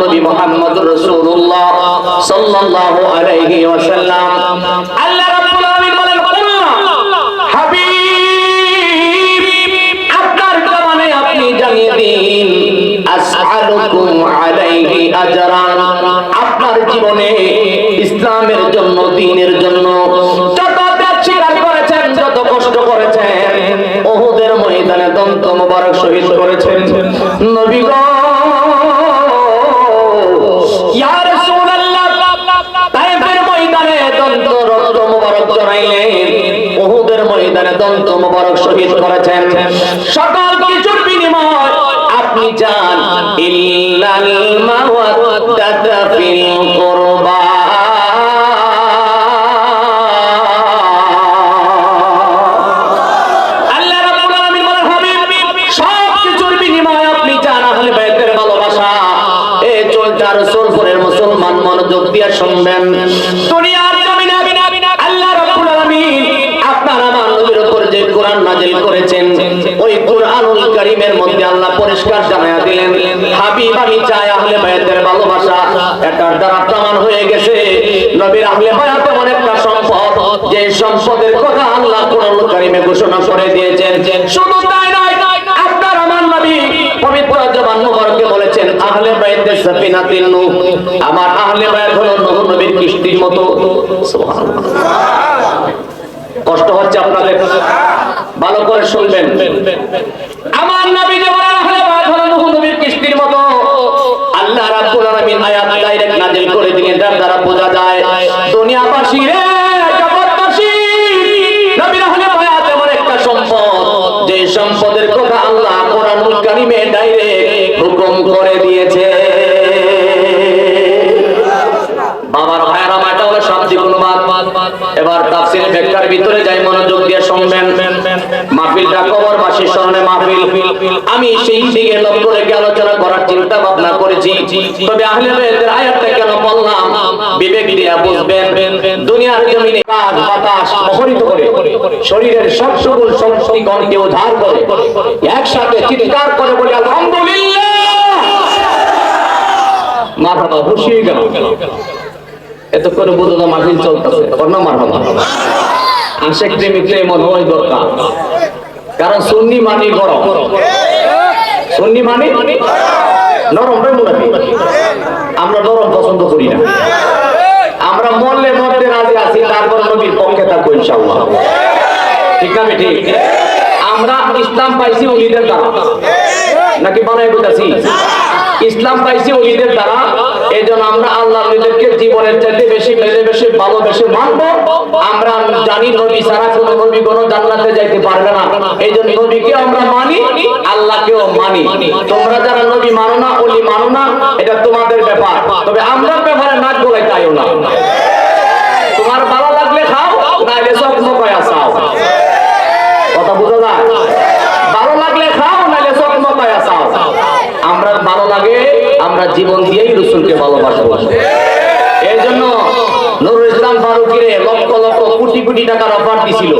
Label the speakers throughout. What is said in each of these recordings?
Speaker 1: নবী মুহাম্মদুর রাসূলুল্লাহ সাল্লাল্লাহু আলাইহি ওয়াসাল্লাম। আল্লাহ রাব্বুল আলামিন বলেন, হাবিব আপনার জবানে আপনি জানিয়ে দিন, আসআলুকুম আলাইহি আজরান, আপনার জীবনে ইসলামের জন্য, দ্বীনের জন্য যত ত্যাগ স্বীকার করেছেন, যত কষ্ট করেছেন, উহুদের ময়দানে দন্ত মোবারক শহীদ করেছেন নবী গো, ইয়া রাসূলুল্লাহ, তায়েফের ময়দানে দন্ত রক্ত মোবারক জড়াইলেন, উহুদের ময়দানে দন্ত মোবারক শহীদ করেছেন, সকল কিছুর বিনিময় আপনি জান ইল্লাল মাওয়াদ্দাতা ফিল কুরবা, আল্লাহ রাব্বুল আলামিন বলেন, হাবিব সব কিছুর বিনিময় আপনি জান আহলে বাইতের ভালোবাসা। এই চলতা রাসূলপুরের মুসলমান মনোযোগ দিয়ে শুনবেন, দুনিয়ার জমিনে আল্লাহ রাব্বুল আলামিন আপনার আমার নবীর উপর যে কোরআন নাযিল করেছেন, ওই কোরআনুল কারীমের মধ্যে আল্লাহ পরিষ্কার জানায়া দিলেন, হাবিব আমি চাই আহলে বাইতের ভালোবাসা। এটার দ্বারা প্রমাণ হয়ে গেছে নবীর আহলে বাইত এমন একটা সম্পদ, যে সম্পদের কথা আল্লাহ কোরআনুল কারীমে ঘোষণা করে দিয়েছেন। শুধু তাই নয়, আপনার আমার নবী পবিত্র জবান মুবারকে বলেছেন, আহলে বাইতের সাফিনাতুন নূহ, আমার আহলে বাইত হলো নূহ নবীর কিস্তির মতো। সুবহানাল্লাহ। কষ্ট হচ্ছে আপনাদের? ভালো করে শুনবেন, আমার নবী যে বলেন আহলে বাইত হলো নূহ নবীর কিস্তির মতো। আল্লাহ রাব্বুল আলামিন আয়াত ডাইরেক্ট নাযিল করে দিলেন, যার দ্বারা বোঝা যায় দুনিয়াবাসী রে, জগৎবাসী, নবীর আহলে বাইত এমন একটা সম্পদ, যে সম্পদের কথা আল্লাহ কোরআনুল কারীমে ডাইরেক্ট হুকুম করে দিয়েছে। বাবার ভাইরা মাটা হলো শাব্দিক অনুবাদ। এবার তাফসীরের ব্যাখ্যার ভিতরে যাই, মনোযোগ দিয়ে শুনবেন। মাহফিলটা কবরবাসীর স্মরণে মাহফিল, আমি সেই দিকে লক্ষ্য রেখে আলোচনা করার চিন্তা ভাবনা করেছি। তবে আহলে বাইতের আয়াতটা কেন বললাম, বিবেক দিয়ে বুঝবেন। দুনিয়ার জমিনে কাজ বাতাস মুখরিত করে শরীরের সব সকল শক্তিগণকে উদ্ধার করে একসাথে চিৎকার করে বলে আলহামদুলিল্লাহ, মারহাবা, খুশি হয়ে গেল। এত করে বুঝো না মাহফিল চলতেছে, না মারহাবা। আশেক প্রেমিক এমন হয় দরকার, কারণ সুন্নি মানে গরম, সুন্নি মানে নরম। আমরা নরম পছন্দ করি না, আমরা মরলে মরতে রাজি আছি, তারপর নবীর পক্ষে থাকবো ইনশাআল্লাহ। ঠিক না? ঠিক। আমরা ইসলাম পাইছি ওলিদের দ্বারা, নাকি বানাই বলতেছি? ইসলাম পাইছি ওলিদের দ্বারা। এই জন্য আমরা আল্লাহ নবীদেরকে জীবনের চাইতে বেশি বেশি ভালোবেসে মানবো। আমরা জানি নবী ছাড়া কোন নবী কোন জান্নাতে যাইতে পারবে না। এই জন্য নবীকে আমরা মানি, আল্লাহকেও মানি। তোমরা যারা নবী মানো না, ওলি মানো না, এটা তোমাদের ব্যাপার। তবে আমরা ব্যাপারে নাক গলায় তাইও না। তোমার ভালো লাগলে খাও, নাইলে সব মকায়া চাও। কথা বুঝো না? ভালো লাগলে খাও, নাইলে সব মকায়া চাও। আমরা ভালো লাগে, আমরা জীবন দিয়েই রাসূলকে ভালোবাসবো। এই জন্য নুরুল ইসলাম ফারুকীরে লক্ষ লক্ষ কোটি কোটি টাকার অফার দিছিল।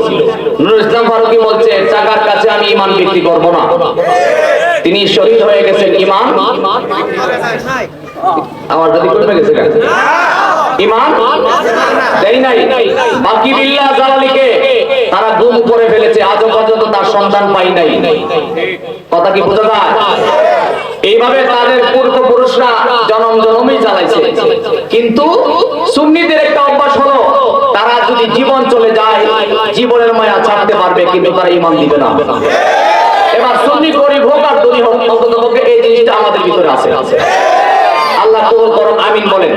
Speaker 1: নুরুল ইসলাম ফারুকী বলছে, টাকার কাছে আমি ঈমান বিক্রি করব না। তিনি শহীদ হয়ে গেছেন। ঈমান আমার যদি করবে গেছে ঈমান দেই নাই। বাকি বিল্লাহ জালালিকে তারা গুম করে ফেলেছে, আজও পর্যন্ত তার সন্ধান পাই নাই। কথা কি বোঝা যায়? এইভাবে তাদের পূর্বপুরুষরা জনম জনমই চালাইছে। কিন্তু সুন্নিদের একটা অভ্যাস হলো, তারা যদি জীবন চলে যায়, জীবনের মায়া ছাড়তে পারবে, কিন্তু তারা ঈমান দিবে না। এবার সুন্নি গরিব হোক আর ধনী হোক, অন্ততপক্ষে এই জিনিসটা আমাদের ভিতরে আছে। আল্লাহ কবুল করুন, আমিন বলেন।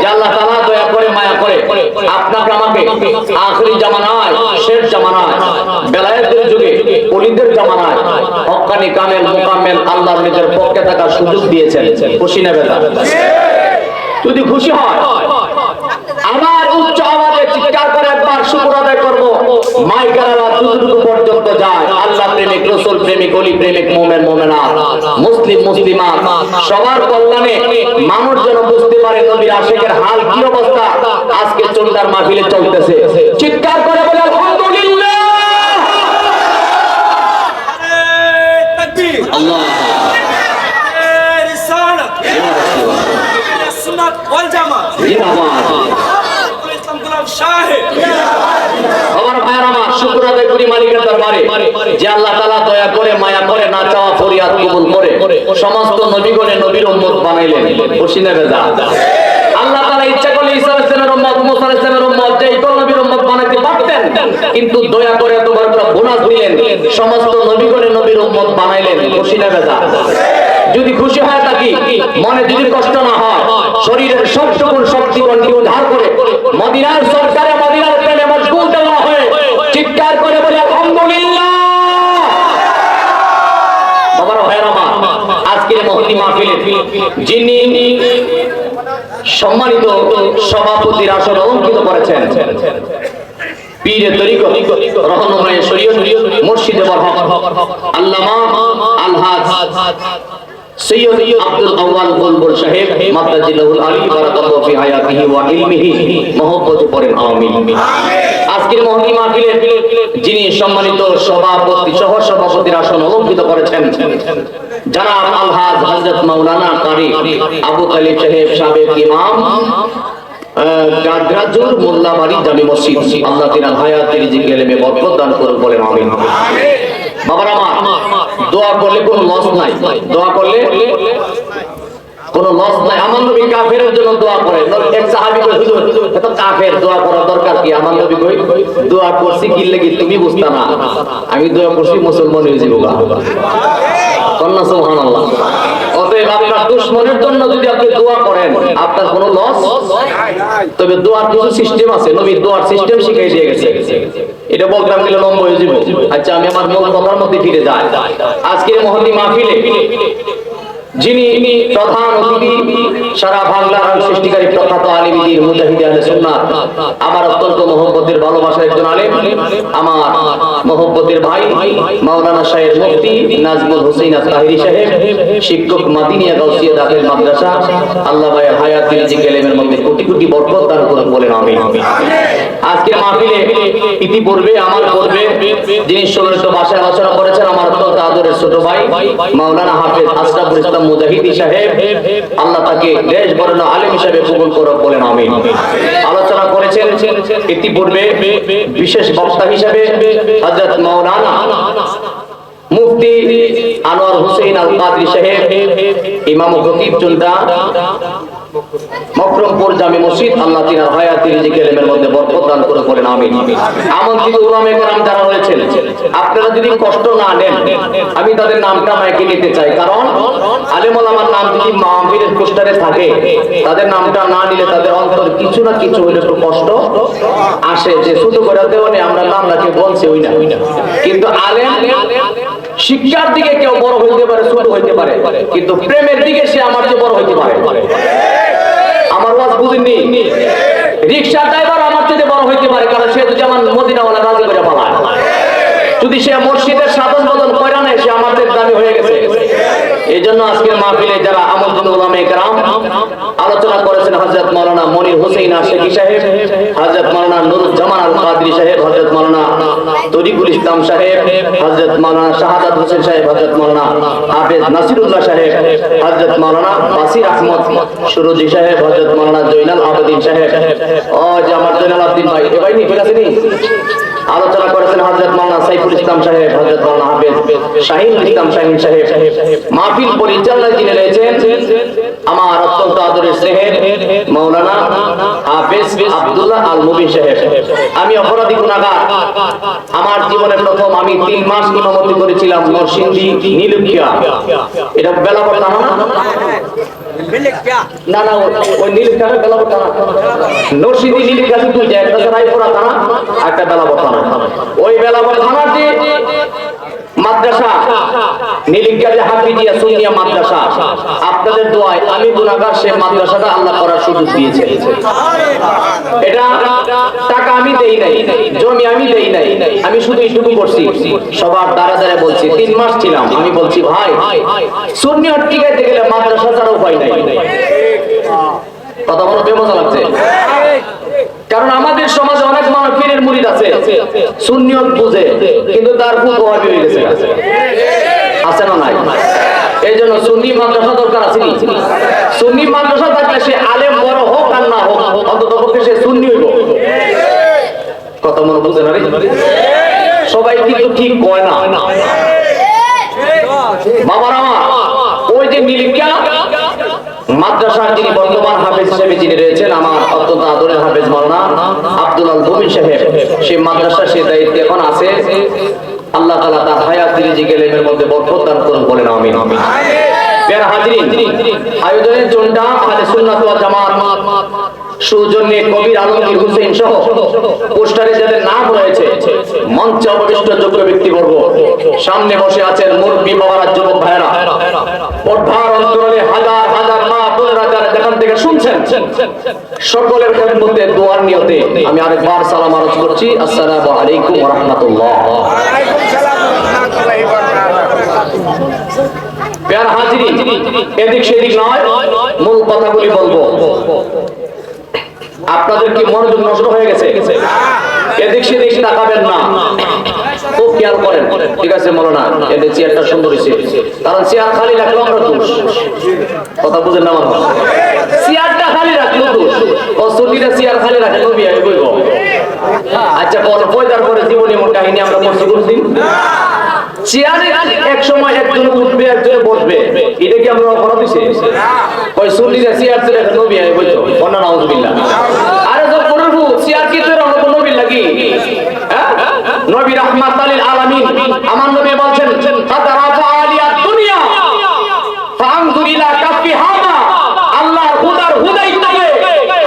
Speaker 1: যে আল্লাহ তাআলা দয়া করে, মায়া করে আপনাকে আমাকে আখিরি জামানায়, শেষ জামানায়, বেলায়েতের যুগে, ওলিদের জামানায় হক্কানি কামেল মুকাম্মেল আল্লাহর নিজের পক্ষে থাকার সুযোগ দিয়েছেন। খুশি না বেদা? যদি খুশি হয়, আমার উচ্চ আওয়াজে চিৎকার করে একবার শুকর আদায় করব। মাইকের আওয়াজ যতটুকু পর্যন্ত যায়, আল্লাহ প্রেমিক, রাসূল প্রেমিক, ওলি প্রেমিক, মুমিন মুমিনাত, মুসলিম মুসলিমাত সবার কল্যাণে মানুষ যেন বুঝতে পারে নবীর আশিকের হাল কি অবস্থা আজকে চন্দার মাহফিলে চলতেছে। চিৎকার করে বলে আলহামদুলিল্লাহ, তাকবীর, আল্লাহ, রিসালাত। জিন্দাবাদ। আমার ভাইয়ের আমার শুকর আদায় করি মালিকের দরবারে যে আল্লাহ তাআলা দয়া করে মায়া করে না চাওয়া ফরিয়াদ কবুল করে সমস্ত নবীগণের নবীর উম্মত বানাইলেন। খুশি না বেজা? আল্লাহ তাআলা ইচ্ছা করলে ঈসা আলাইহিস সালামের উম্মত, মুসা আলাইহিস সালামের উম্মত, যে কোন নবীর উম্মত বানাইতে পারতেন, কিন্তু দয়া করে এতবার একটা বোনাস দিলেন, সমস্ত নবীগণের নবীর উম্মত বানাইলেন। খুশি না বেজা? যদি খুশি হয় থাকি, মনে যদি কষ্ট না হয়, শরীরের সবটুকুন শক্তি কণ্ঠে উদ্ধার করে মদিনার সরকারে মদিনার প্রেমে মশগুল দেওয়া হয়ে চিৎকার করে বলে আলহামদুলিল্লাহ। বাবার ভাইয়ের আমার, আজকের মহতি মাহফিলে যিনি সম্মানিত সভাপতির আসন অলঙ্কৃত করেছেন, পীরে তরিকত রহনুমায়ে শরীয়ত মুর্শিদে বরহক আল্লামা আলহাজ সৈয়দ আব্দুল আউয়াল বুলবুল সাহেব মাদ্দাজিল্লাহুল আলী বারাকাল্লাহু ফি হায়াতিহি ওয়া ইলমিহি মহব্বতে পড়েন আমিন। আজকের মহতি মাহফিলে যিনি সম্মানিত সভাপতি সহ সভাপতির আসন অলঙ্কৃত করেছেন জনাব আলহাজ হযরত মাওলানা কারি আবু তালিব সাহেব সাবেক ইমাম গাদ্রাজুর মোল্লাবাড়ি জামি মসজিদ, আল্লাহ তিনার হায়াতে রিজিকে এলেমে বরকত দান করুন, বলেন আমিন। বাবারা আমার, দোয়া করলে কোনো লস নাই, দোয়া করলে কোনো লস নাই। আমার নবী কাফেরের জন্য দোয়া করেন। এক সাহাবী কই, হুজুর এত কাফের দোয়া করার দরকার কি? আমার নবী কই, দোয়া করছি কি লাগি তুমি বুঝতা না, আমি দোয়া করছি মুসলমান হয়ে যাবো গা। কন্না সুবহানাল্লাহ। অতএব আপনার দুশমনের জন্য যদি আপনি দোয়া করেন আপনার কোনো লস, তবে দোয়ার কিছু সিস্টেম আছে, নবী দোয়ার সিস্টেম শিখিয়ে দিয়ে গেছে। এটা বলতাম দিলে লম্বা হয়ে যাবে। আচ্ছা, আমি আমার মূল কথার মধ্যে ফিরে যাই। আজকের মহতি মাহফিলে যিনি প্রধান অতিথি, সারা বাংলার সৃষ্টিকারী প্রখ্যাত আলিম দ্বীন মুজাহিদ আহলে সুন্নাত, আমার অত্যন্ত মহব্বতের ভালোবাসার একজন আলেম, আমার মহব্বতের ভাই মাওলানা সাহেব মুফতি নাজমুল হোসেন তাহিরি সাহেব, শিক্ষক মাদিনিয়া গাউসিয়া দাখিল মাদ্রাসা, আল্লাহ ভাইয়ের হায়াতে রিজিক এলেমের মধ্যে কোটি কোটি বরকত দান করুন, বলেন আমিন। আজকের মাহফিলে ইতিপূর্বে আমার পূর্বে যিনি সুললিত ভাষায় আলোচনা করেছেন আমার অত্যন্ত আদরের ছোট ভাই মাওলানা হাফেজ আশরাফুল ইসলাম মুজাহিদি সাহেব, আল্লাহ তাকে দেশ বরেণ্য আলেম হিসেবে কবুল করুন, বলেন আমিন। আলোচনা করেছেন ইতিপূর্বে বিশেষ বক্তা হিসেবে হযরত মাওলানা মুফতি আনোয়ার হোসেন আল কাদরি সাহেব, ইমাম ও খতিব চুলটা মকরমপুর জামি মসজিদ, আল্লাহ তিনার হায়াতে রিজিকে এলেমের মধ্যে বরকত দান করুন, বলেন আমিন। আমন্ত্রিত উলামায়ে কেরাম যারা রয়েছেন, আপনারা যদি কষ্ট না নেন, আমি তাদের নামটা মাইকে নিতে চাই, কারণ আলেম ওলামার নাম যদি মাহফিলের পোস্টারে থাকে, তাদের নামটা না নিলে তাদের অন্তর কিছু না কিছু হলে একটু কষ্ট আসে, যে ছোট করে দেওয়া নেই আমরা নাম রাখে বলছে ওই না। কিন্তু আলেম শিক্ষার দিকে কেউ বড় হইতে পারে, ছোট হইতে পারে, কিন্তু প্রেমের দিকে সে আমার চেয়ে বড় হইতে পারে। আমার ওয়াজ বুঝেননি? রিকশা ড্রাইভার আমার চেয়ে বড় হইতে পারে, কারণ সে যদি আমার মদিনাওয়ালা রাজি করে পালায়, যদি সে মসজিদের সাধন বদন কইরা নেয়, সে আমার চেয়ে দামি হয়ে গেছে। এই জন্য আজকের মাহফিলে যারা আমন্ত্রিত উলামায়ে কেরাম আলোচনা করেছেন হযরত মাওলানা মনির হোসেন আশিকি সাহেব, হযরত মাওলানা নুরুজ্জামান আল কাদরি সাহেব, হযরত মাওলানা তরিকুল ইসলাম সাহেব, হযরত মাওলানা শাহাদাত হোসেন সাহেব, হযরত মাওলানা হাফেজ নাসিরুল্লাহ সাহেব, হযরত মাওলানা বাসির আহমদ সুরুজি সাহেব, হযরত মাওলানা জয়নাল আবেদিন সাহেব, ও যে আমার জয়নাল আবেদিন ভাই, এ ভাই নি ঠিক আছে নি? আলোচনা করেছেন হযরত মাওলানা সাইফুল ইসলাম সাহেব, হযরত মাওলানা হাফেজ শাহিনুল ইসলাম শাহিন সাহেব। মাহফিল পরিচালনায় যিনি রয়েছেন আমার অত্যন্ত আদরের স্নেহের মাওলানা হাফেজ আব্দুল্লাহ আল মুবিন সাহেব। আমি অপরাধী গুনাহগার, আমার জীবনে প্রথম আমি 3 মাস ইমামতি করেছিলাম নরসিংদী নীলক্ষা, এটা বেলাবর থানা না, না ওই নীলক্ষা বেলাবর থানা, নরসিংদী নীলক্ষা দুই জায়গা, একটা রায়পুরা থানা, একটা বেলাবর থানা। ওই বেলাবর থানার যে মাদ্রাসা নীলক্ষা যে হাফিজিয়া সুন্নিয়া মাদ্রাসা, আপনাদের দোয়ায় আমি গুনাহগার, সে মাদ্রাসাটা আল্লাহ করার সুযোগ দিয়েছে। এটা টাকা আমি দেই নাই, জমি আমি দেই নাই, আমি শুধু এইটুকু করছি, সবার দ্বারা দ্বারা বলছি 3 মাস ছিলাম। আমি বলছি ভাই সুন্নিয়ত টিকাইতে গেলে মাদ্রাসা ছাড়া উপায় নাই। কথা বলো বেমজা লাগছে? কারণ আমাদের সমাজে অনেক মানুষ পীরের মুরিদ আছে, সুন্নিয়ত বুঝে, কিন্তু তার খুব ওয়াহাবি হয়ে গেছে, আছে না নাই? এই জন্য সুন্নি মাদ্রাসা দরকার আছে। সুন্নি মাদ্রাসা থাকলে সে আলেম বড় হোক আর না হোক, বুঝেন না? সবাই কিন্তু ঠিক কয় না। বাবার আমার ওই যে নীলিকা মাদ্রাসার যিনি বর্তমান হাফেজ হিসেবে যিনি রয়েছেন, আমার অত্যন্ত আদরের হাফেজ মাওলানা আব্দুল আল মুমিন সাহেব, সেই মাদ্রাসার সে দায়িত্বে এখন আছে। আল্লাহ তাআলা তার হায়াত রিজিক এলেমের মধ্যে বরকত দান করুন, বলেন আমিন। প্রিয় হাজিরিন, আয়োজনের জন্য আহলে সুন্নাত ওয়াল জামাত সৌজন্যে কবির আলমগীর হোসেন সহ পোস্টারে যাদের নাম রয়েছে, মঞ্চে অবশিষ্ট যোগ্য ব্যক্তিবর্গ, সামনে বসে আছেন মুরব্বী বাবারা, যুবক ভাইরা, পর্দার অন্তরালে হাজার হাজার মা বোনেরা যারা যেখান থেকে শুনছেন, সকলের মধ্যে দোয়ার নিয়তে আমি আরেকবার সালাম আরজ করছি, আসসালামু আলাইকুম ওয়া রাহমাতুল্লাহ। প্রিয় হাজিরিন, এদিক সেদিক নয়, মূল কথাগুলি বলবো। আপনাদের কি মনোযোগ নষ্ট হয়ে গেছে? এদিক সেদিক তাকাবেন না, খুব খেয়াল করেন, ঠিক আছে? মাওলানা এদের চেয়ারটা সুন্দর হয়েছে, কারণ চেয়ার খালি রাখলে আমরা দোষ। কথা বুঝেন না? মামা চেয়ারটা খালি রাখলে দোষ, ও সুন্নিরা চেয়ার খালি রাখে নবী আমি বলব। আচ্ছা, কোন পয়দার পরে জীবনে এমন কাহিনী আমরা পড়ছি কোনদিন? চেয়ারে এক সময় একজন উঠবে, একজন বসবে, এটা কি আমরা অপরাধ দিছি? ওই সুন্নিরা চেয়ার ছেড়ে নবী আমি বলছো, বন্না নাউজুবিল্লাহ। আরে তো প্রভু চেয়ার কি তোর অন্য নবী লাগি? হ্যাঁ, নবী রাহমাতাল লিল আলামিন আমার নবী বলছেন, ফাতারাফা আলিয়াত দুনিয়া ফানজুর ইলা কাফি হাদা, আল্লাহর খুদার হুদাই থেকে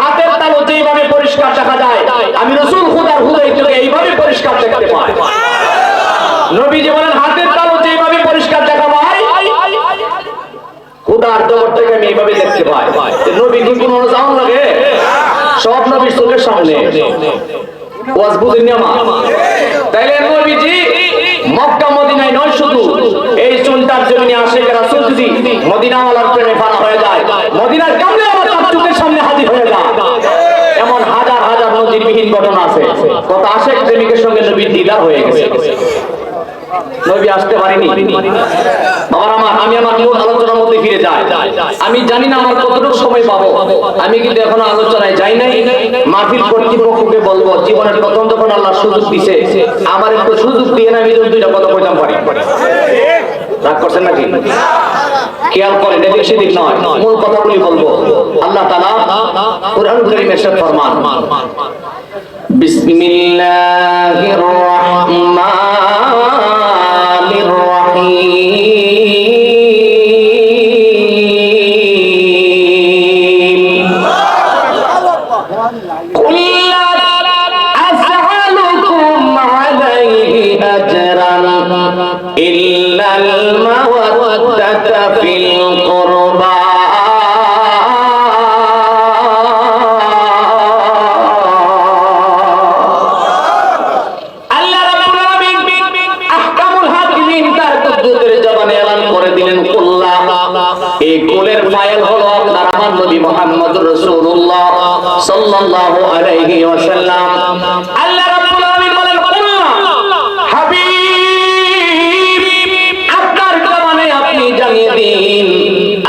Speaker 1: হাতের তালু যেইভাবে পরিষ্কার দেখা যায়, আমি রাসূল খুদার হুদাই থেকে এইভাবে পরিষ্কার দেখতে পাই। নবীজি বলেন, হাতের তালু যেইভাবে পরিষ্কার দেখা পায়, খুদার জগৎ থেকে আমি এইভাবে দেখতে পাই। নবী কি কোনো অনুযায়ন লাগে? সব নবীর চোখের সামনে। ওয়াজ বুঝেন না? তাইলে নবীজি মক্কা মদিনায় নয়, শুধু এই চুলটার জমিনে আশিকের রাসূল যদি মদিনাওয়ালার প্রেমে ফানা হয়ে যায়, মদিনার কামলে আবার তার চোখের সামনে হাজির হয়ে যায়, এমন হাজার হাজার নজিরবিহীন ঘটনা আছে। কত আশিক প্রেমিকের সঙ্গে নবীর দিদার হয়ে গেছে, নবী আসতে পারেনি। বাবার আমার, আমি আমার মূল আলোচনার মধ্যে ফিরে যাই। আমি জানি না আমার কতটুকু সময় পাবো, আমি কিন্তু এখনো আলোচনায় যাই নাই। মাহফিল কর্তৃপক্ষকে বলবো, জীবনের প্রথম যখন আল্লাহ সুযোগ দিছে, আমার একটু সুযোগ দিয়ে না, আমি দুইটা কথা কইতাম পারি। রাগ করছেন নাকি? খেয়াল করেন, এদিক সেদিক নয়, মূল কথাগুলি বলবো। আল্লাহ তাআলা কুরআন কারীমে ইরশাদ ফরমান, বিসমিল্লাহির রাহমানির রহিম, কুল লা আসআলুকুম আলাইহি আজরান ইল্লাল মাওয়াদ্দাতা ফিল কুরবা, এই কোলের ফাইল হলো আপনার আমার নবী মুহাম্মদুর রাসূলুল্লাহ সাল্লাল্লাহু আলাইহি ওয়াসাল্লাম। আল্লাহ রাব্বুল আলামিন বলেন, হাবিব আপনার জবানে আপনি জানিয়ে দিন,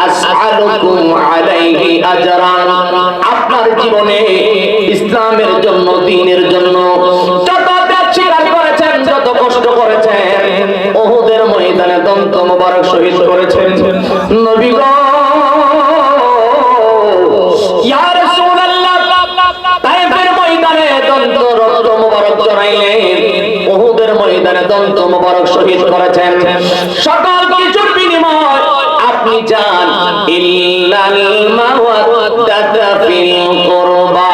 Speaker 1: আসআলুকুম আলাইহি আজরান, আপনার জীবনে ইসলামের জন্য, দ্বীনের জন্য যত ত্যাগ স্বীকার করেছেন, যত কষ্ট করেছেন, উহুদের ময়দানে দন্ত মোবারক শহীদ করেছেন, নবী গো ইয়া রাসূলুল্লাহ, তায়েফের ময়দানে দন্ত রক্ত মোবারক জড়াইলেন, উহুদের ময়দানে দন্ত মোবারক শহীদ করেছেন, সকল কিছুর বিনিময় আপনি জান ইল্লাল মাওয়াদ্দাতা ফিল কুরবা,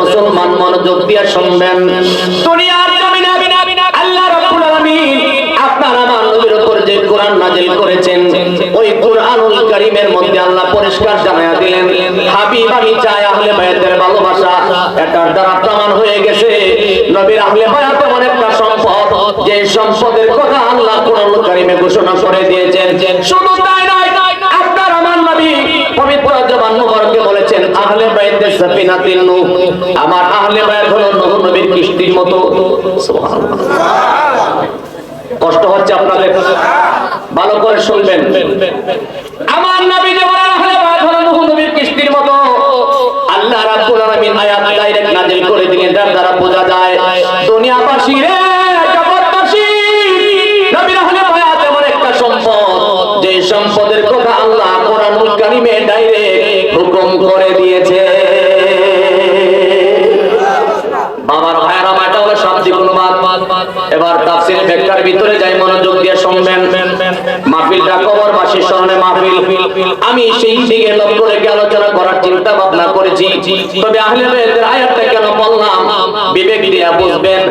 Speaker 1: মুসলমান মনোযোগ দিয়ে শুনবেন। দুনিয়ার জমিনে আল্লাহ রাব্বুল আলামিন আপনার আমার নবীর উপর যে কোরআন নাযিল করেছেন, ওই কোরআনুল কারীমের মধ্যে আল্লাহ পরিষ্কার জানায়া দিলেন, হাবিব আমি চাই আহলে বায়াতের ভালোবাসা এটার দ্বারা প্রমাণ হয়ে গেছে নবীর আহলে বায়াত এমন একটা সম্পদ, যে সম্পদের কথা আল্লাহ কোরআনুল কারীমে ঘোষণা করে দিয়েছেন। শুধু তাই নয়, আপনার আমার নবী পবিত্র জবান মুবারকে বলেছেন, আহলে বাইতের সাফিনাতুন নূহ, আমার আহলে বাইত হলো নূহ নবীর কিস্তির মতো। সুবহানাল্লাহ। কষ্ট হচ্ছে আপনাদের? ভালো করে শুনবেন। আমার নবী যে বলেন আহলে বাইত হলো নূহ নবীর কিস্তির মতো। আল্লাহ রাব্বুল আলামিন আয়াত ডাইরেক্ট নাযিল করে দিলেন, যার দ্বারা বোঝা যায় দুনিয়াবাসী রে, জগৎবাসী, নবীর আহলে বাইত এমন একটা সম্পদ, যে সম্পদের কথা আল্লাহ কোরআনুল কারীমে ডাইরেক্ট হুকুম করে দিয়েছে। বাবার ভাইরা, এটা হলো শাব্দিক অনুবাদ। এবার তাফসীরের ব্যাখ্যার ভিতরে যাই, মনোযোগ দিয়ে শুনবেন। মাহফিলটা কবরবাসীর স্মরণে মাহফিল। আমি সেই দিকে লক্ষ্য রেখে আলোচনা করার চিন্তা ভাবনা করেছি। তবে আহলে বাইতের আয়াতটা কেন বললাম, বিবেক দিয়ে বুঝবেন।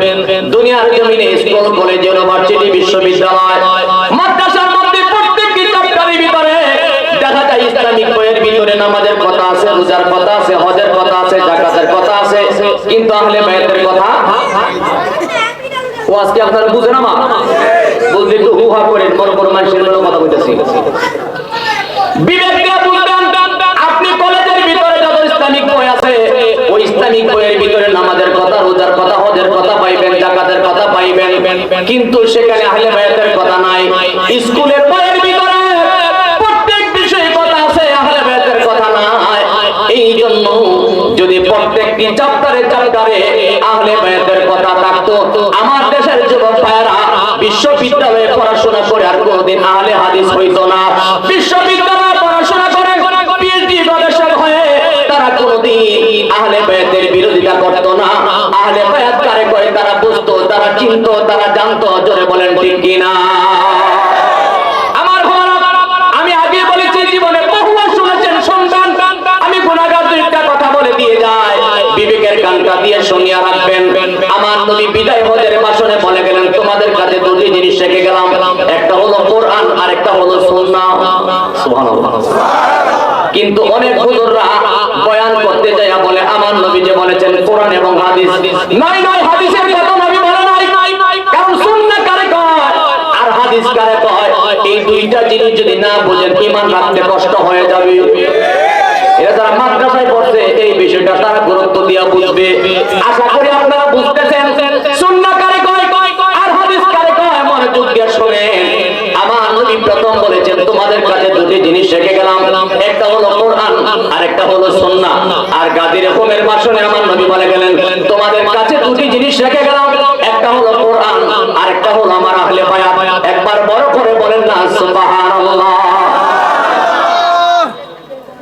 Speaker 1: দুনিয়ার জমিনে স্কুল, কলেজ, ইউনিভার্সিটি, বিশ্ববিদ্যালয়, মাদ্রাসার মধ্যে প্রত্যেকটি চ্যাপ্টারের ভিতরে দেখা যায় ইসলামিক বইয়ের ভিতরে নামাজের কথা আছে, রোজার কথা আছে, হজের কথা আছে, যাকাতের কথা আছে, কিন্তু আহলে বাইতের কথা ও আজকে আপনারা বুঝেন না? বুঝলে একটু হুহা করেন, বড় বড় মানুষের জন্য কথা বলতেছি। বিবেক দিয়ে বুঝবেন। আপনি কলেজের ভিতরে যত ইসলামিক বই আছে, ওই ইসলামিক বইয়ের ভিতরে নামাজের কথা, রোজার কথা, হজের কথা পাইবেন, যাকাতের কথা পাইবেন, কিন্তু সেখানে আহলে বাইতের কথা নাই। স্কুলের বইয়ের ভিতরে প্রত্যেক বিষয়ে কথা আছে, আহলে বাইতের কথা নাই। এই জন্য যদি প্রত্যেকটি চ্যাপ্টারে চ্যাপ্টারে আহলে বাইতের কথা থাকতো, আমার দেশের যুবক ভাইরা বিশ্ববিদ্যালয়ে পড়াশোনা করে আর কোনদিন আহলে হাদিস হইতো না। বিশ্ববিদ্যালয়ে পড়াশোনা করে পিএইচডি গবেষক হয়ে তারা কোনদিন আহলে বাইতের বিরোধিতা করতো না। আহলে বাইত কারে কয় তারা বুঝতো, তারা চিনতো, তারা জানতো। জোরে বলেন ঠিক কিনা? আমার ভাইরা, আমি আগে বলেছি, জীবনে বহুবার শুনেছেন, শুনবেন। আমি গুনাহগার দুইটা কথা বলে দিয়ে যাই, বিবেকের কানটা দিয়ে শুনিয়া রাখবেন। আমার নবী বিদায় হজের ভাষণে বলে গেলেন, তোমাদের কাছে দুটি জিনিস রেখে গেলাম, একটা হলো কোরআন আর একটা হলো সুন্নাহ। সুবহানাল্লাহ। কিন্তু অনেক হুজুররা বয়ান করতে যায় বলে আমার নবী যে বলেছেন কোরআন এবং হাদিস। নয় নয়, হাদিসের কথা নবী বলে নাই। কারণ সুন্নাহ কারে কয় আর হাদিস কারে কয়, এই দুইটা জিনিস যদি না বুঝেন ঈমান রাখতে কষ্ট হয়ে যাবে। এরা যারা মাদ্রাসায় পড়ছে এই বিষয়টা তারা গুরুত্ব দিয়ে বুঝবে। আশা করি আপনারা বুঝতেছেন সুন্নাহ কারে কয় আর হাদিস কারে কয়। মনোযোগ দিয়ে শুনেন। আমার নবী প্রথম বলেছেন, তোমাদের কাছে দুটি জিনিস রেখে গেলাম, একটা হলো কোরআন আর একটা হলো সুন্নাহ। আর গাজী রকমের ভাষণে আমার নবী বলে গেলেন, তোমাদের কাছে দুটি জিনিস রেখে গেলাম, একটা হলো কোরআন আর একটা হলো আমার আহলে বায়াত। একবার বড় করে বলেন না সুবহানাল্লাহ।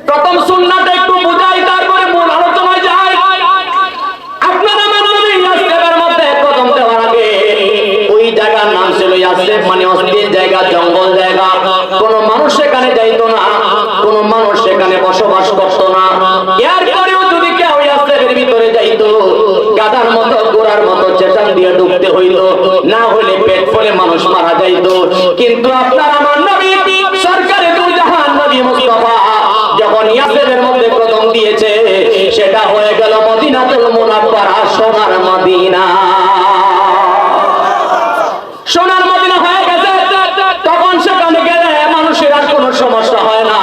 Speaker 1: প্রথম সুন্নাহটা একটু বুঝাই, তারপরে মূল আলোচনায় যাই। আপনারা আমার নবী ইয়াসরিবের মধ্যে কদম দেওয়ার আগে ওই জায়গার নাম ছিল ইয়াসরিব, মানে অস্থির জায়গা, জঙ্গল জায়গা। কোন মানুষ সেখানে যাইতো না, কোন মানুষ সেখানে বসবাস করতো না। এরপরেও যদি কেউ ইয়াসরিবের ভিতরে যাইতো, গাধার মতো, গোড়ার মতো চেঁচান দিয়ে ঢুকতে হইতো, না হলে পেট ফুলে মানুষ মারা যাইতো। কিন্তু আপনার আমার নবী সরকারে দু জাহান নবী মুস্তাফা যখন ইয়াসরিবের মধ্যে কদম দিয়েছে, সেটা হয়ে গেল মদিনাতুল মুনাওয়ারা, সোনার মদিনা। সোনার মদিনা হয়ে গেছে। তখন সেখানে গেলে মানুষের আর কোনো সমস্যা হয় না।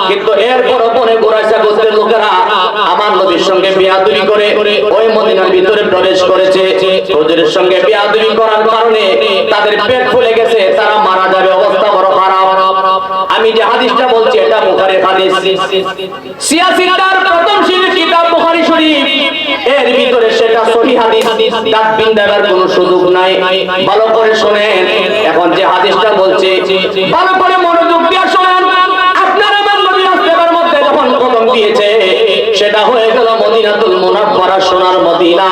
Speaker 1: কিন্তু এরপর পরে গোরাইসা গোত্রের লোকেরা আমার নবীর সঙ্গে বিয়াদবি করে ওই মদিনার ভিতরে প্রবেশ করেছে। হুজুরের সঙ্গে বিয়াদবি করার কারণে তাদের পেট ফুলে গেছে, তারা মারা যাবে, অবস্থা বড় খারাপ। আমি যে হাদিসটা বলছি এটা বুখারীর হাদিস। সিয়াসিতার প্রথম সিরিজ কিতাব বুখারী শরীফ, এর ভিতরে সেটা সহিহ হাদিস, তাকবিন দেওয়ার কোনো সুযোগ নাই। ভালো করে শুনেন। এখন যে হাদিসটা বলছি ভালো করে মনোযোগ দিয়ে শুনেন। আপনারা আমার নবী আসরের মধ্যে যখন কদম দিয়েছে, সেটা হয়ে গেল মদিনাতুল মুনাওয়ারা, সোনার মদিনা।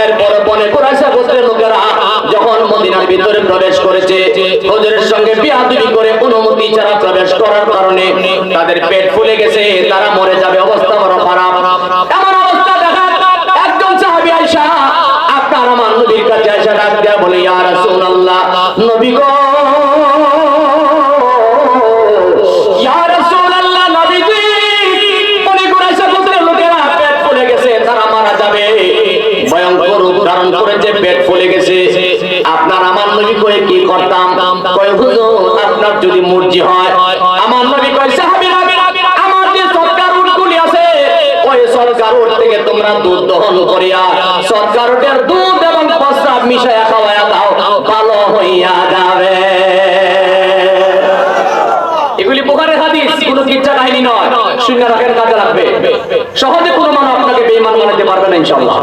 Speaker 1: এরপর বনে কুরাইশা গোত্রের লোকেরা যখন মদিনার ভিতরে প্রবেশ করেছে, হুজুরের সঙ্গে বিয়াদবি করে অনুমতি ছাড়া প্রবেশ করার কারণে তাদের পেট ফুলে গেছে, তারা মরে যাবে, অবস্থা বড় খারাপ। এমন অবস্থা দেখা একজন সাহাবী আয়েশা আপনার আমার নবীর কাছে আয়েশা ডাক দেয়া বলে, ইয়া রাসূলুল্লাহ, নবী গো, ইয়া রাসূলুল্লাহ, নবীজি, বনে কুরাইশা গোত্রের লোকেরা পেট ফুলে গেছে, তারা মারা যাবে, ভয়ঙ্কর রূপ ধারণ করেছে, পেট ফুলে গেছে। আপনার আমার নবী কয়ে কি করতাম? কয় হুজুর, আপনার যদি মর্জি হয়। আমার নবী কয়, সাহাবীরা, আমার যে সদকার উটগুলি আছে, ওই সদকার উট থেকে তোমরা দুধ দহন করিয়া সদকার উটের দুধ এবং প্রস্রাব মিশাইয়া খাওয়ায়া দাও, ভালো হইয়া যাবে। হাদিস, কোনো কিচ্ছা কাহিনী নয়, শুনে রাখেন, কাজে লাগবে। সহজে কোনো মানুষ আপনাকে বেঈমান বানাতে পারবে না ইনশাআল্লাহ।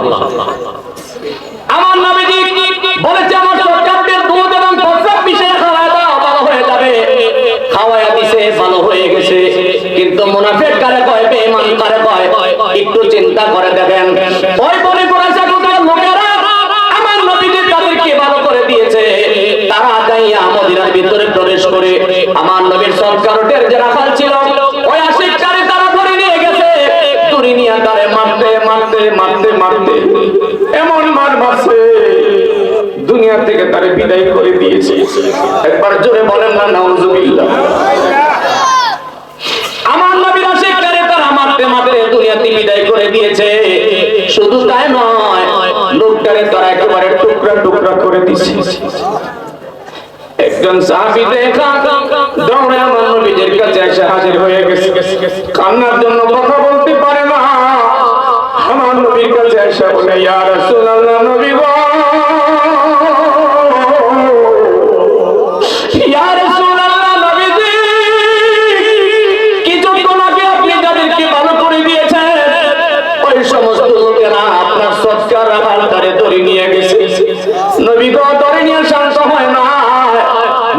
Speaker 1: আমার নবীজি বলেছে আমার সরকারদের দুধ এবং প্রস্রাব মিশিয়ে খাওয়ায় দাও, ভালো হয়ে যাবে। খাওয়ায়া দিছে, ভালো হয়ে গেছে। কিন্তু মুনাফিক কারে কয়, বেঈমান কারে কয়, একটু চিন্তা করে দেখেন। ওই বনি কুরাইশা গোত্রের লোকেরা আমার নবীজি তাদেরকে ভালো করে দিয়েছে, তারা যাইয়া মদিনার ভিতরে প্রবেশ করে আমার নবীর সরকারদের যে রাখাল ছিল ওই আশিকটারে তারা ধরে নিয়ে গেছে। ধরে নিয়ে তারে মারতে মারতে মারতে মারতে এমন মার মারছে দুনিয়া থেকে তারে বিদায় করে দিয়েছে। একবার জোরে বলেন না নাউজুবিল্লাহ। আমার নবীর আশিকটারে তারা মারতে মারতে দুনিয়াতে বিদায় করে দিয়েছে। শুধু তাই নয়, লোকটারে তারা একেবারে টুকরা টুকরা করে দিয়েছে। একজন সাহাবী দেখা দৌড়ে আমার নবীর কাছে এসে হাজির হয়ে গেছে, কান্নার জন্য কথা বলতে পারে না। আমার নবীর কাছে এসে বলে, ইয়া রাসূলুল্লাহ, নবী গো, ইয়া রাসূলুল্লাহ, নবীজি, কিছুক্ষণ আগে আপনি যাদেরকে ভালো করে দিয়েছেন ওই সমস্ত লোকেরা আপনার সৎকার রাখাল তারে ধরে নিয়ে গেছে। নবী গো, ধরে নিয়ে শান্ত হয় না,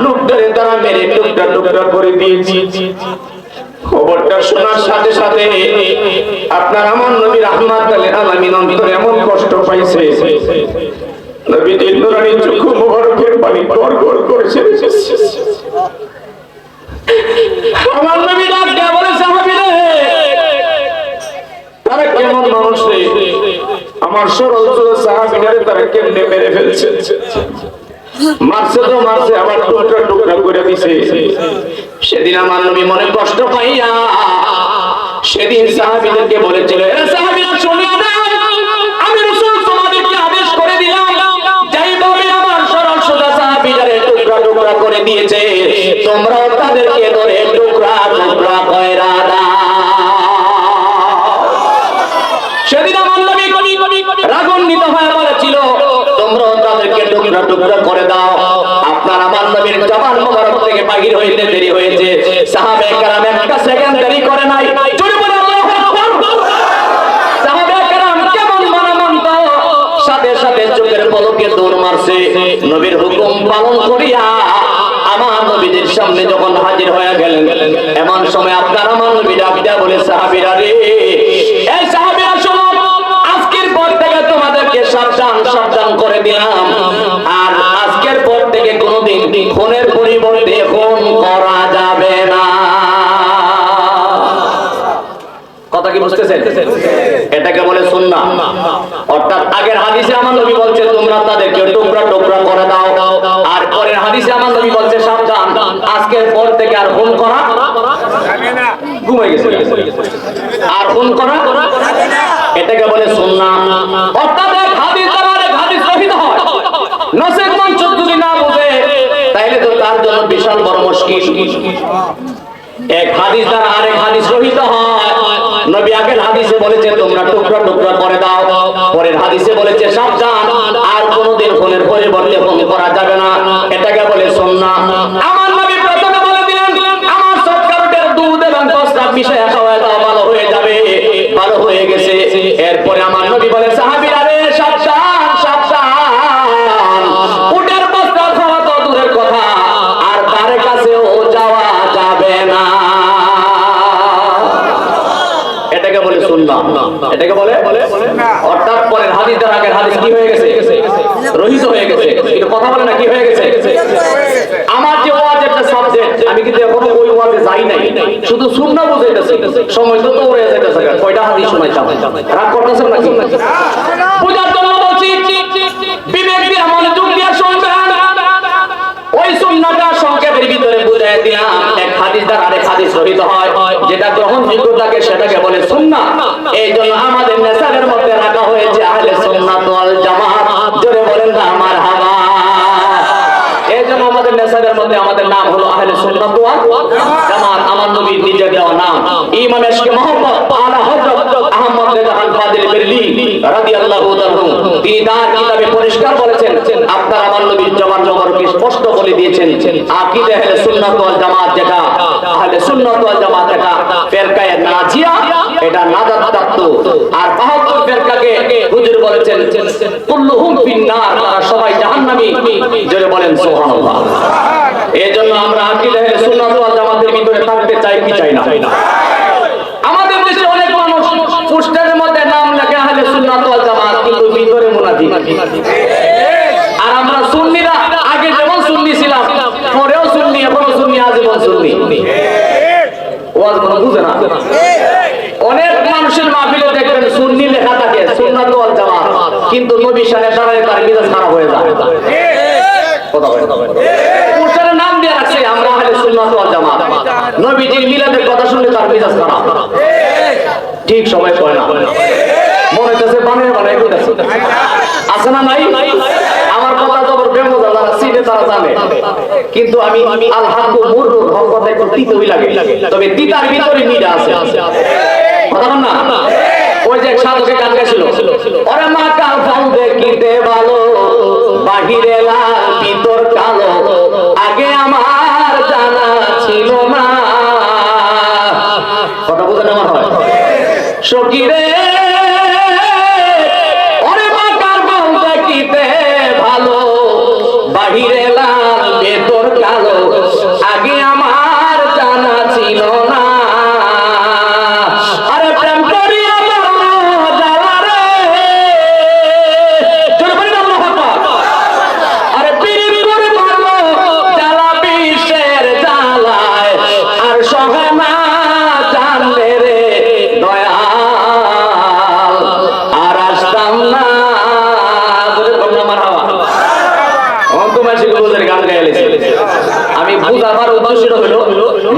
Speaker 1: লোকটারে তারা মেরে টুকরা টুকরা করে দিয়েছি। খবরটা শোনার সাথে সাথে আপনার আমার নবী রাহমাতুল আলামিন অন্তরে এমন কষ্ট পাইছে, নবীজির নূরানী চক্ষু মুবারকের পানি গড় গড় করেছে। আমার নবী ডাক দিয়ে বলে, সাহাবীরা, তারা কেমন মানুষ রে, আমার সরল সাহাবীরা তারা কেমনে মেরে ফেলছে। মারছে তো মারছে, আবার টুকরা টুকরা করে দিছে। সেদিন আমার নবী মনে কষ্ট পাইয়া সেদিন সাহাবীদেরকে বলেছিল, এ সাহাবীরা শুনিয়া দাও, আমি রাসূল তোমাদেরকে আদেশ করে দিলাম, যেইভাবে আমার সরল সোজা সাহাবীদের টুকরা টুকরা করে দিয়েছে, তোমরাও তাদেরকে ধরে টুকরা টুকরা কইরা দাও। সেদিন আমার নবী রাগান্বিত হয়ে বলেছিল, তোমরাও তাদেরকে টুকরা টুকরা করে দাও। আপনার আমার নবীর জবান মোবারক থেকে বাহির হইতে দেরি হয়েছে, সাহাবায়ে কেরাম একটা সেকেন্ড দেরি করে নাই। জোরে বলে আল্লাহু আকবার। সাহাবায়ে কেরাম কেমন মনমন্ত, সাথে সাথে চোখের পলকে দৌড় মারছে। নবীর হুকুম পালন করিয়া আমার নবীদের সামনে যখন হাজির হয়ে গেলেন, এমন সময় আপনার আমার নবী ডাক দিয়া বলে, সাহাবীরা রে, এই সাহাবীরা শোনো, আজকের পর থেকে তোমাদেরকে সাবধান সাবধান করে দিলাম, আর আজকের পর থেকে কোনোদিন খুনের পরিবর্তে খুন করা যাবে না। কথা কি বুঝতেছেন? এটাকে বলে সুন্নাহ। অর্থাৎ আগের হাদিসে আমার নবী বলছে তোমরা তাদেরকে টুকরা টুকরা করে দাও, আর পরের হাদিসে আমার নবী বলছে সাবধান, আজকের পর থেকে আর খুন করা যাবে না। ঘুমাই গেছে, আর খুন করা যাবে না, এটাকে বলে সুন্নাহ। অর্থাৎ এক হাদিস দ্বারা আরেক হাদিস রহিত হয়, নসিহত মঞ্চ যদি না বুঝে তাহলে তো তার জন্য বিশাল বড় মুশকিল। এক হাদিস দ্বারা আরেক হাদিস রহিত হয়। নবী আগের হাদিসে বলেছে তোমরা টুকরা টুকরা করে দাও, পরের হাদিসে বলেছে সাবধান, আর কোনোদিন খুনের পরিবর্তে খুন করা যাবে না, এটাকে বলে সুন্নাহ। আমার নবী প্রথমে বলে দিলেন, আমার সৎকারদের দুধ এবং প্রস্রাব মিশিয়ে খাওয়ায় দাও, ভালো হয়ে যাবে। ভালো হয়ে গেছে। এরপরে আমার নবী বলে, সাহাবীরা রে, সাবধান সাবধান, উটের প্রস্রাব খাওয়া তো দূরের কথা, আর তার কাছেও যাওয়া যাবে না। এটাকে বলে সুন্নাহ, এটাকে বলে অর্থাৎ পরের হাদিস দ্বারা আগের হাদিস কি হয়ে গেছে? রহিত হয়ে গেছে। কিন্তু কথা বলে না কি হয়ে গেছে? আমার যে ওয়াজ একটা সাবজেক্ট, আমি কিন্তু এখনো ওই ওয়াজে যাই নাই, শুধু সুন্নাহ বুঝাইতেছি। সময় তো দৌড়ে যাইতেছে, কয়টা হাদিস শোনাইতাম, রাগ করতেছেন নাকি? বুঝার জন্য বলছি, বিবেক দিয়ে মনোযোগ দিয়ে শুনবেন। ওই সুন্নাহটা সংক্ষেপের ভিতরে বুঝাই দিলাম। এক হাদিস দ্বারা আরেক হাদিস রহিত হয়, যেটা গ্রহণযোগ্য থাকে সেটাকে বলে সুন্নাহ। এই জন্য আমাদের নেশাদের মধ্যে রাখা হয়েছে আহলে সুন্নাত ওয়াল জামাত। জোরে বলেন না মারহাবা। এই জন্য আমাদের নেশাদের মধ্যে আমাদের নাম হলো আহলে সুন্নাত ওয়াল জামাত, আমার নবীর নিজে দেওয়া নাম। ইমাম ইশকে মুহাম্মদ আলা হযরত আহমদ রেজা খান ফাদিল বিরলি রাদিয়াল্লাহু তাআলা তিনি তার কিতাবে পরিষ্কার বলেছেন, আপনার আমার নবীর জবান মোবারকে স্পষ্ট বলে দিয়েছেন, আকীদা আহলে সুন্নাত ওয়াল জামাত যেটা, আহলে সুন্নাত সুন্নাত ওয়াল জামাত এটা ফিরকায়ে নাজিয়া, এটা নাজাত প্রাপ্ত। আর 72 ফিরকাকে হুজুর বলেছেন কুল্লুহুম ফিন্নার, তারা সবাই জাহান্নামী। জোরে বলেন সুবহানাল্লাহ। এজন্য আমরা আকীদা আহলে সুন্নাত ওয়াল জামাতের ভিতরে থাকতে চাই কি চাই না? আমাদের দেশে অনেক মানুষ পোস্টারের মধ্যে নাম লেখে আহলে সুন্নাত ওয়াল জামাত, কিন্তু ভিতরে মুনাফিক। আর আমরা সুন্নিরা আগে যেমন সুন্নি ছিলাম, পরেও সুন্নি, এখনো সুন্নি, আজীবন সুন্নি। ওয়াজ কোনো বুঝে না। অনেক মানুষের মাহফিলে দেখবেন সুন্নি লেখা থাকে, সুন্নাত ওয়াল জামাত, কিন্তু নবীর সামনে দাঁড়ালে তার মেজাজ খারাপ হয়ে যায়। কথা বলেন। পোস্টারের নাম দিয়ে রাখছে আমরা আহলে সুন্নাত ওয়াল জামাত, নবীজির মিলাদের কথা শুনলে তার মেজাজ খারাপ। ঠিক সবাই কয় না, মনে হইতেছে বানিয়ে বানিয়ে কইতাছে। আছে না নাই? আমার কথা যখন বেমজা যারা চিনে তারা জানে, কিন্তু আমি আল হাক্কু মুররুর, হক কথা একটু তিতই লাগে, তবে তিতার ভিতরে মিঠা আছে। কথা বল না? ওই যে এক সাধকে গান গাইছিল, ওরে মা কাল ফাউ দেখিতে ভালো, বাহিরে লাল ভিতর কালো, আগে আমার জানা ছিল না। কথা বুঝেন আমার হয় সকিরে, ওরে মা কাল ফাউ দেখিতে ভালো, বাহিরে লাল ভিতর কালো, আগে আমার জানা ছিল না। আরে প্রেম করিয়া জ্বালা রে, আরে পীড়িত করে মারলো জ্বালা বিষের জ্বালায়, আর সহে না জানলে রে দয়াল, আর আসতাম না। গান গাইলেছে, আমি বুঝাবার উদ্দেশ্য হলো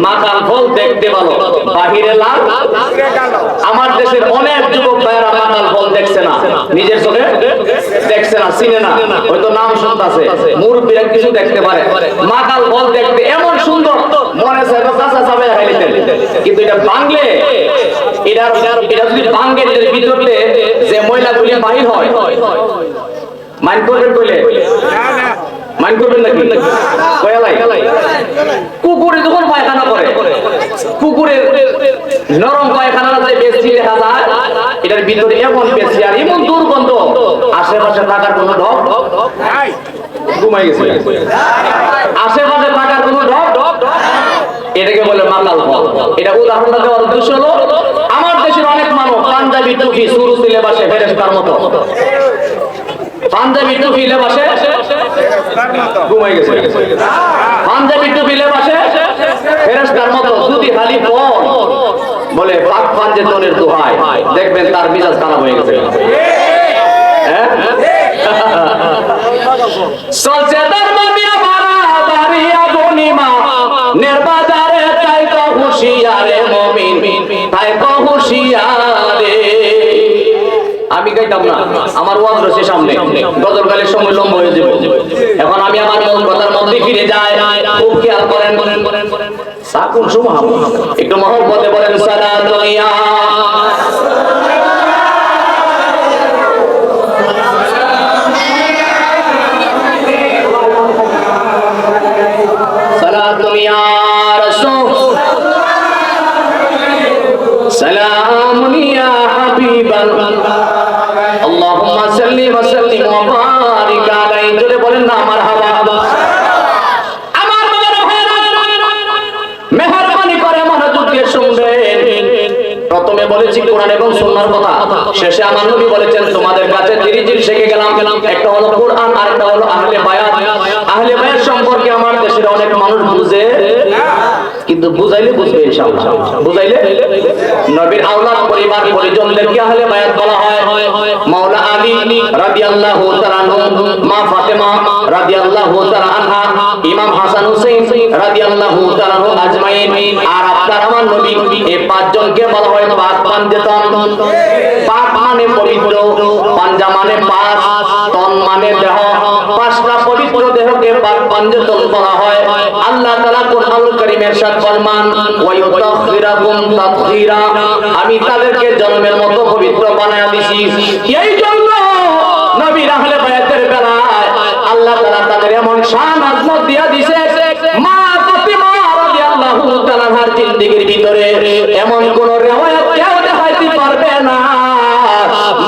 Speaker 1: মাকাল ফল দেখতে ভালো, বাহিরে লাল। আমার দেশের অনেক যুবক ভাইয়েরা মাকাল ফল দেখছে না, নিজের চোখে দেখছে না, চিনে না, হয়তো নাম শুনতেছে, মুরব্বীরা কিছু দেখতে পারে। মাকাল ফল দেখতে এমন সুন্দর, মনে চায় কাঁচা চাপে খাইলেন, কিন্তু এটা বাংলে, এটা যদি বাঙ্গের ভিতরে যে ময়লাগুলি বাহির হয়, মাইন্ড করবেন কইলে মাইন্ড করবেন নাকি? কুকুরে যখন পায়খানা করে, কুকুরের নরম পায়খানা যে বেশি দেখা যায়, এটার ভিতরে এমন বেশি আর এমন দুর্গন্ধ, আশেপাশে থাকার কোনো ঢপ ঘুমাই গেছে, আশেপাশে থাকার কোনো ঢপ, এটাকে বলে মাতাল ফল। এটা উদাহরণটা দেওয়ার উদ্দেশ্য হলো, আমার দেশের অনেক মানুষ পাঞ্জাবি টুপি শুরু সিলেবাসে ফেরেশতার মতো, পাঞ্জাবি টুপি লেবাসে ঘুমাই গেছে, পাঞ্জাবি টুপি লেবাসে ফেরেশতার মতো, যদি খালি পন বলে পাক পাঞ্জেতনের দোহাই, দেখবেন তার মেজাজ খারাপ হয়ে গেছে। চলছে তার মনিয়া মারা দাঁড়িয়া গনিমা, নির্বাজারে তাই তো হুঁশিয়ারে মুমিন, তাই তো হুঁশিয়ারে। আমি গাইতাম না, আমার ওয়াজ রয়েছে সামনে, গজল গালের সময় লম্বা হয়ে যাবে। এখন আমি আমার মন কথার মধ্যে ফিরে যাই, খুব খেয়াল করেন। সাকুন সুমা একটু মহব্বতে বলেন সালাতু ইয়া সালাতু ইয়া রাসূল, সালামুন ইয়া হাবিবাল্লাহ, আল্লাহুম্মা সাল্লি ওয়া সাল্লিম ওয়া বারিক আলাইহি। জোরে বলেন না মারহাবা। আমার ভাইরা মেহেরবানি করে মনোযোগ দিয়ে শুনবেন। প্রথমে বলেছি কোরআন এবং সুন্নাহর কথা, শেষে আমার নবী বলেছেন তোমাদের কাছে ধীরে ধীরে শিখে গেলাম। একটা হলো কোরআন, আরেকটা হলো আহলে বায়াত। আহলে বায়াত সম্পর্কে আমার দেশের অনেক মানুষ বুঝে, কিন্তু বুঝাইলে বুঝবে ইনশাআল্লাহ। বুঝাইলে নবীর আওলাদ পরিবার পরিজনদেরকে আহলে বায়াত বলা হয়। মাওলা আলী রাদিয়াল্লাহু তাআলা আনহু, মা ফাতেমা রাদিয়াল্লাহু তাআলা আনহা, ইমাম হাসান হুসাইন রাদিয়াল্লাহু তাআলা আনহু আজমাইন। আর আপনার আমার নবী, এই পাঁচজনকে বলা হয় পাক পাঞ্জেতন। পাক মানে পবিত্র, পাঞ্জা মানে পাঁচ, তন মানে দেহ, পাঁচটা পবিত্র দেহকে পাক পাঞ্জেতন বলা হয়। আল্লাহ তাআলা কোরআনুল কারীমে ইরশাদ ফরমান, ওয়া ইউতাহহিরাকুম তাতহীরা, আমি তাদেরকে জন্মের মতো পবিত্র বানায়া দিছি। এই জন্য নবীর আহলে বায়াতের বেলায় আল্লাহ তাআলা তাদের এমন শান আজমত দিয়া দিয়েছে। মা ফাতিমা রাদিয়াল্লাহু রাদিয়াল্লাহু তাআলা আনহার জিন্দেগীর ভিতরে এমন কোন রিওয়ায়াত কেউ দেখাইতে পারবে না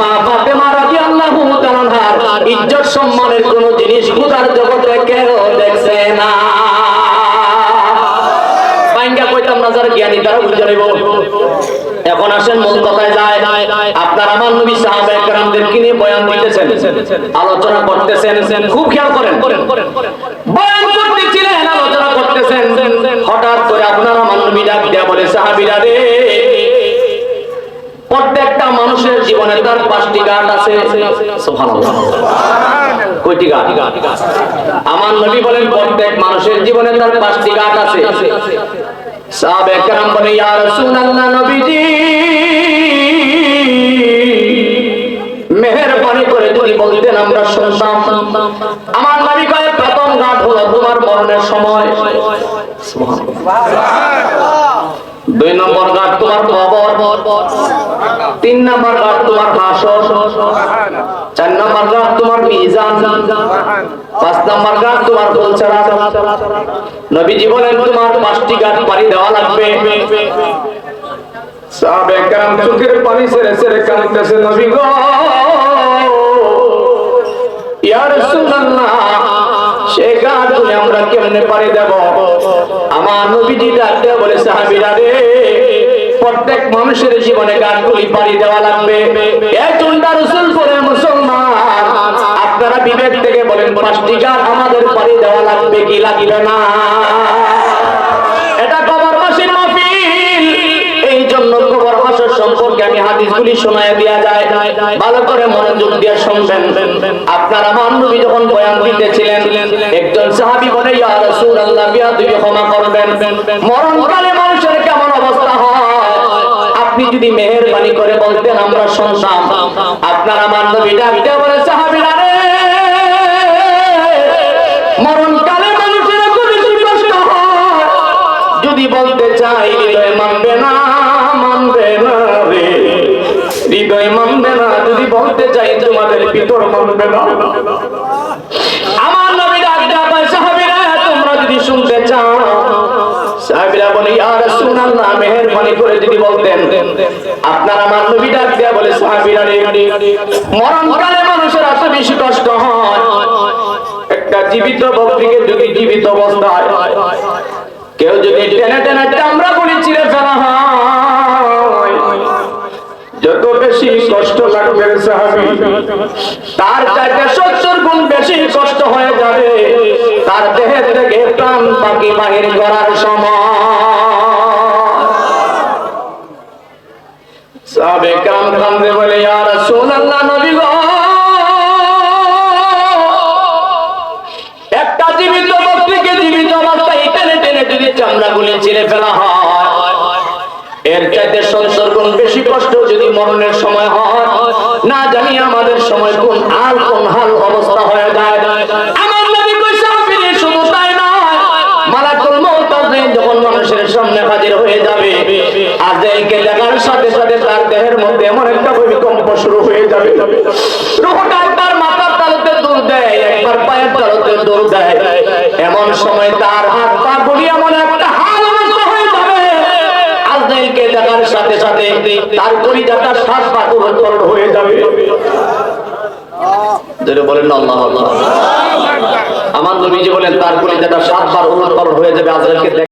Speaker 1: মা ফাতেমা রাদিয়াল্লাহু তাআলা আনহার ইজ্জত সম্মানের কোন জিনিস খোদার জগতে কেউ দেখছে না। বাইঙ্গা কইতাম না, যারা জ্ঞানী তারা বুঝে নেব। এখন আসেন মূল কথায় যায়। আপনার আমার নবী সাহাবায়ে কেরামদেরকে নিয়ে বয়ান দিতেছেন, আলোচনা করতেছেন, খুব খেয়াল করেন। বয়ান করতেছিলেন, আলোচনা করতেছেন, হঠাৎ করে আপনার আমার নবী ডাক দেয়া বলে, সাহাবীরা রে, প্রত্যেকটা মানুষের জীবনে তার 5টি ঘাট আছে। সুবহানাল্লাহ। কয়টি ঘাট? আমার নবী বলেন প্রত্যেক মানুষের জীবনে তার 5টি ঘাট আছে। সাহাবায়ে কেরাম বলে, ইয়া রাসূলুল্লাহ, নবীজি মেহেরবানি করে যদি বলতেন আমরা শুনতাম। আমার নবী কয়, প্রথম ঘাট হলো তোমার মরণের সময়। সুবহানাল্লাহ। 2 নম্বর ঘাট তোমার কবর, 3 নম্বর ঘাট তোমার হাসর, 4 নম্বর ঘাট তোমার মিজান, 5 নম্বর ঘাট তোমার গোলছাড়া। নবীজি বলেন তোমার 5টি ঘাট পাড়ি দেওয়া লাগবে। সাহাবায়ে কেরাম চোখের পানি ছেড়ে ছেড়ে কাঁদতেছে, নবী গো, ইয়া রাসূলুল্লাহ, সে ঘাটগুলো আমরা কেমনে পাড়ি দেব? আমার নবীজি ডাকতে বলে, সাহাবীরা রে, প্রত্যেক মানুষের জীবনে ঘাটগুলি পাড়ি দেওয়া লাগবে। একজনটা রাসূল করে মুসলমান, আপনারা বিবেক থেকে বলেন 5টি ঘাট আমাদের পাড়ি দেওয়া লাগবে কি লাগবে না? এটা কবরবাসীর মাহফিল, এই জন্য কবর হাসর সম্পর্কে আমি হাদিসগুলি শোনায় দেয়া যায়, ভালো করে মনোযোগ দিয়ে শুনবেন। আপনারা আমার নবী যখন বয়ান দিতেছিলেন, একজন সাহাবী বলে, ইয়া রাসূলুল্লাহ, বিয়াদবি ক্ষমা করবেন, মরণকালে মানুষের কেমন অবস্থা হয় আপনি যদি মেহেরবানি করে বলতেন আমরা শুনতাম। আপনারা আমার নবী ডাকতে বলে, সাহাবীরা রে, মরণকালে মানুষের খুব বেশি কষ্ট হয়, যদি বলতে চাই হৃদয় মানবে না, মানবে না রে, হৃদয় মানবে না, যদি বলতে চাই তোমাদের ভিতর মানবে না। আমার নবী ডাকতে বলে, সাহাবীরা তোমরা যদি শুনতে চাও। সাহাবীরা বলে, ইয়া রাসূলুল্লাহ, মেহেরবানি করে যদি বলতেন। আপনার আমার নবী ডাকতে বলে, সাহাবীরা রে, মরণকালে মানুষের এত বেশি কষ্ট হয়, একটা জীবিত ব্যক্তিকে যদি জীবিত অবস্থায় কেউ যদি টেনে টেনে চামড়া গুলি চিরে ফেলা হয়, যত বেশি কষ্ট লাগবে সাহাবী, তার চাইতে 70 গুণ বেশি কষ্ট হয়ে যাবে তার দেহে থেকে প্রাণ পাখি বাহির করার সময়। সাহাবে কাম কান্দে বলে, ইয়া রাসূলুল্লাহ, নবী গো, একটা জীবিত ব্যক্তিকে জীবিত অবস্থায় টেনে টেনে যদি চামড়া গুলি চিরে ফেলা হয়, এর চাইতে 70 গুণ বেশি কষ্ট যদি মরণের সময় হয়, না জানি আমাদের সময় কোন হাল অবস্থা হয়ে যায়। আমার নবী কইছে, আপনি শুধু তাই নয়, মালাকুল মউত যখন মানুষের সামনে হাজির হয়ে যাবে, আজরাইলকে দেখার সাথে সাথে তার দেহের মধ্যে এমন একটা ভূমিকম্প শুরু হয়ে যাবে, রূহটা একবার মাথার তালুতে দৌড় দেয়, একবার পায়ের তালুতে দৌড় দেয়। এমন সময় তার হাত পা গুলি এমন একটা হাল অবস্থা হয়ে যাবে, আজরাইলকে দেখার সাথে সাথে তার কলিজাটা 7 বার উলটপালট হয়ে যাবে। যেটা বলেন না আল্লাহ আল্লাহ। আমার নবীজি বলেন তার কলিজাটা 7 বার উলটপালট হয়ে যাবে আজরাইলকে